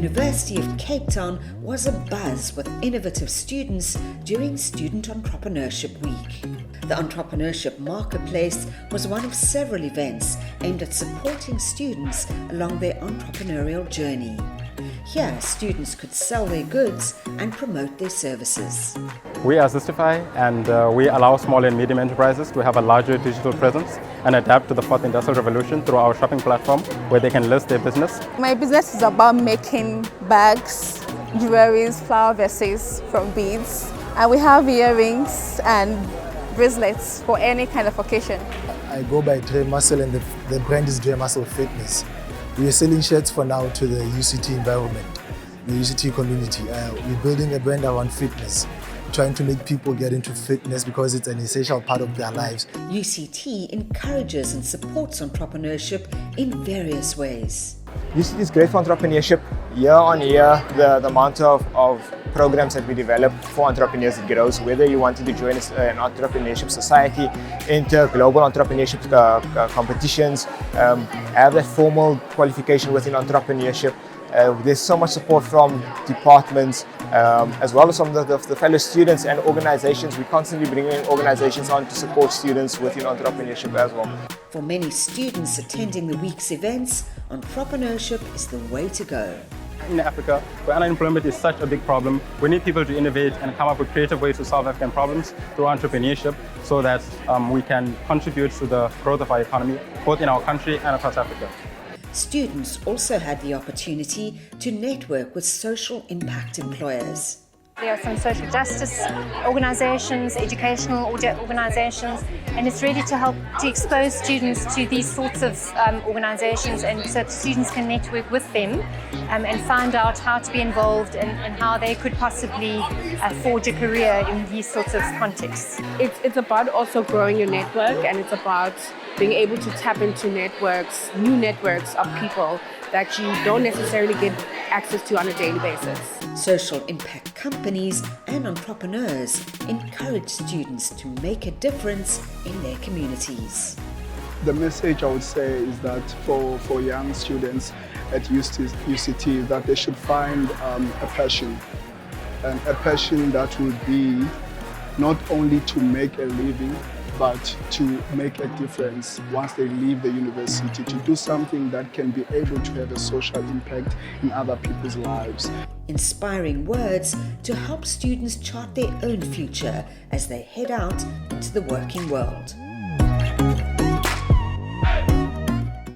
University of Cape Town was abuzz with innovative students during Student Entrepreneurship Week. The Entrepreneurship Marketplace was one of several events aimed at supporting students along their entrepreneurial journey. Here, students could sell their goods and promote their services. We are Zestify, and we allow small and medium enterprises to have a larger digital presence and adapt to the fourth industrial revolution through our shopping platform where they can list their business. My business is about making bags, jewelries, flower vases from beads, and we have earrings and bracelets for any kind of occasion. I go by Dre Muscle and the brand is Dre Muscle Fitness. We are selling shirts for now to the UCT environment, the UCT community. We're building a brand around fitness, trying to make people get into fitness because it's an essential part of their lives. UCT encourages and supports entrepreneurship in various ways. UCT is great for entrepreneurship. Year on year, the amount of programs that we develop for entrepreneurs grows. Whether you wanted to join an entrepreneurship society, enter global entrepreneurship competitions, have that formal qualification within entrepreneurship. There's so much support from departments, as well as from the fellow students and organizations. We constantly bring in organizations on to support students within entrepreneurship as well. For many students attending the week's events, entrepreneurship is the way to go. In Africa, where unemployment is such a big problem, we need people to innovate and come up with creative ways to solve African problems through entrepreneurship so that we can contribute to the growth of our economy, both in our country and across Africa. Students also had the opportunity to network with social impact employers. There are some social justice organisations, educational organisations, and it's really to help to expose students to these sorts of organisations, and so that students can network with them and find out how to be involved and how they could possibly forge a career in these sorts of contexts. It's about also growing your network, and it's about being able to tap into networks, new networks of people that you don't necessarily get access to on a daily basis. Social impact companies and entrepreneurs encourage students to make a difference in their communities. The message I would say is that for young students at UCT, that they should find a passion, and a passion that will be not only to make a living, but to make a difference once they leave the university, to do something that can be able to have a social impact in other people's lives. Inspiring words to help students chart their own future as they head out into the working world.